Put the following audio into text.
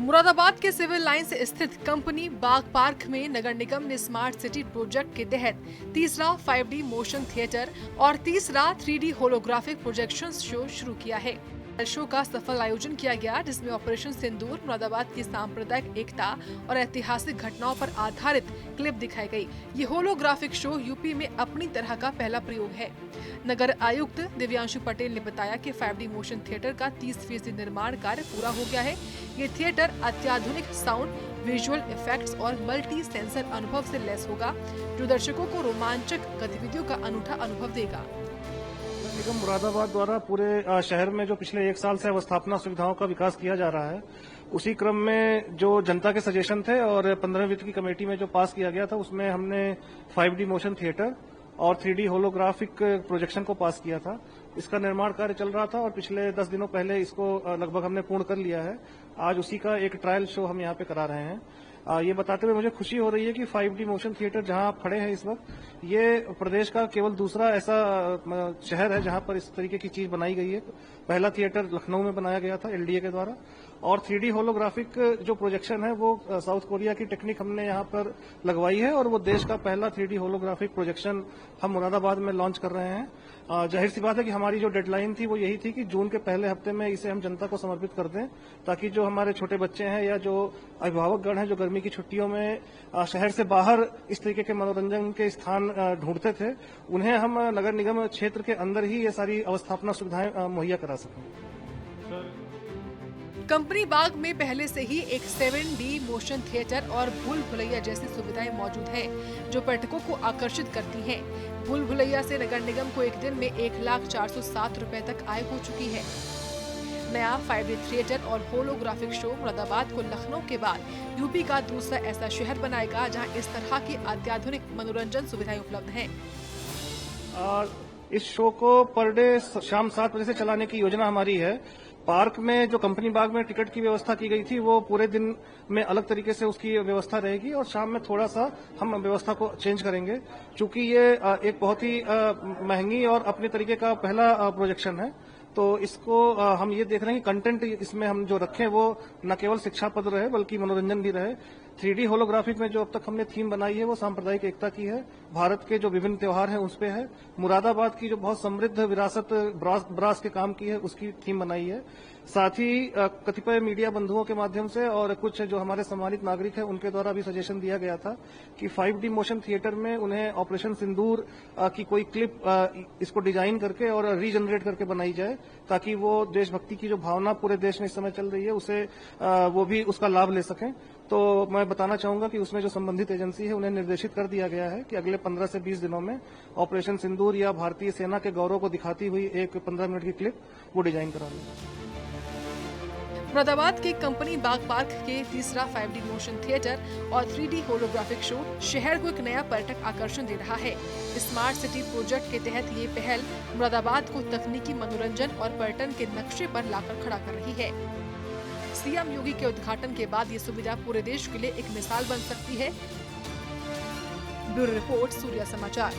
मुरादाबाद के civil line से स्थित कंपनी बाग पार्क में नगर निगम ने स्मार्ट सिटी प्रोजेक्ट के तहत तीसरा 5D मोशन थिएटर और तीसरा 3D होलोग्राफिक प्रोजेक्शन शो शुरू किया है। शो का सफल आयोजन किया गया, जिसमें ऑपरेशन सिंदूर, मुरादाबाद की सांप्रदायिक एकता और ऐतिहासिक घटनाओं पर आधारित क्लिप दिखाई गई। ये होलोग्राफिक शो यूपी में अपनी तरह का पहला प्रयोग है। नगर आयुक्त दिव्यांशु पटेल ने बताया कि 5D मोशन थिएटर का 30% निर्माण कार्य पूरा हो गया है। ये थिएटर अत्याधुनिक साउंड, विजुअल इफेक्ट्स और मल्टी सेंसर अनुभव से लैस होगा, जो दर्शकों को रोमांचक गतिविधियों का अनूठा अनुभव देगा। निगम मुरादाबाद द्वारा पूरे शहर में जो पिछले 1 साल से अवस्थापना सुविधाओं का विकास किया जा रहा है, उसी क्रम में जो जनता के सजेशन थे और 15 वित्त की कमेटी में जो पास किया गया था, उसमें हमने 5D मोशन थिएटर और 3D होलोग्राफिक प्रोजेक्शन को पास किया था। इसका निर्माण कार्य चल रहा था और पिछले 10 दिनों पहले इसको लगभग हमने पूर्ण कर लिया है। आज उसी का एक ट्रायल शो हम यहाँ पे करा रहे हैं। ये बताते हुए मुझे खुशी हो रही है कि 5D मोशन थिएटर जहां आप खड़े हैं इस वक्त, ये प्रदेश का केवल दूसरा ऐसा शहर है जहां पर इस तरीके की चीज बनाई गई है। पहला थिएटर लखनऊ में बनाया गया था LDA के द्वारा, और 3D होलोग्राफिक जो प्रोजेक्शन है वो साउथ कोरिया की टेक्निक हमने यहाँ पर लगवाई है, और वो देश का पहला 3D होलोग्राफिक प्रोजेक्शन हम मुरादाबाद में लॉन्च कर रहे हैं। जाहिर सी बात है कि हमारी जो डेडलाइन थी वो यही थी कि जून के पहले हफ्ते में इसे हम जनता को समर्पित कर दें, ताकि जो हमारे छोटे बच्चे हैं या जो अभिभावकगण हैं जो गर्मी की छुट्टियों में शहर से बाहर इस तरीके के मनोरंजन के स्थान ढूंढते थे, उन्हें हम नगर निगम क्षेत्र के अंदर ही ये सारी अवस्थापना सुविधाएं मुहैया करा सकें। कंपनी बाग में पहले से ही एक 7D मोशन थिएटर और भूल भुलैया जैसी सुविधाएं मौजूद हैं, जो पर्यटकों को आकर्षित करती हैं। भूल भुलैया से नगर निगम को एक दिन में 1,04,07 रुपए तक आय हो चुकी है। नया 5D थिएटर और होलोग्राफिक शो मुरादाबाद को लखनऊ के बाद यूपी का दूसरा ऐसा शहर बनाएगा जहां इस तरह की अत्याधुनिक मनोरंजन सुविधाएं उपलब्ध हैं। इस शो को पर डे शाम 7 बजे से चलाने की योजना हमारी है। पार्क में जो कंपनी बाग में टिकट की व्यवस्था की गई थी, वो पूरे दिन में अलग तरीके से उसकी व्यवस्था रहेगी, और शाम में थोड़ा सा हम व्यवस्था को चेंज करेंगे, क्योंकि ये एक बहुत ही महंगी और अपने तरीके का पहला प्रोजेक्शन है। तो इसको हम ये देख रहे हैं कि कंटेंट इसमें हम जो रखें वो न केवल शिक्षाप्रद रहे बल्कि मनोरंजन भी रहे। 3D होलोग्राफिक में जो अब तक हमने थीम बनाई है वो सांप्रदायिक एकता की है, भारत के जो विभिन्न त्योहार हैं उस पे है, मुरादाबाद की जो बहुत समृद्ध विरासत ब्रास के काम की है उसकी थीम बनाई है। साथ ही कतिपय मीडिया बंधुओं के माध्यम से और कुछ जो हमारे सम्मानित नागरिक हैं उनके द्वारा भी सजेशन दिया गया था कि 5D मोशन थिएटर में उन्हें ऑपरेशन सिंदूर की कोई क्लिप इसको डिजाइन करके और रीजनरेट करके बनाई जाए, ताकि वो देशभक्ति की जो भावना पूरे देश में इस समय चल रही है उसे वो भी उसका लाभ ले सकें। तो मैं बताना चाहूंगा कि उसमें जो संबंधित एजेंसी है उन्हें निर्देशित कर दिया गया है कि अगले 15 से 20 दिनों में ऑपरेशन सिंदूर या भारतीय सेना के गौरव को दिखाती हुई एक 15 मिनट की क्लिप वो डिजाइन करा लें। मुरादाबाद के कंपनी बाग पार्क के तीसरा 5D मोशन थिएटर और 3D होलोग्राफिक शो शहर को एक नया पर्यटक आकर्षण दे रहा है। स्मार्ट सिटी प्रोजेक्ट के तहत ये पहल मुरादाबाद को तकनीकी मनोरंजन और पर्यटन के नक्शे पर लाकर खड़ा कर रही है। सीएम योगी के उद्घाटन के बाद ये सुविधा पूरे देश के लिए एक मिसाल बन सकती है। ब्यूरो रिपोर्ट, सूर्या समाचार।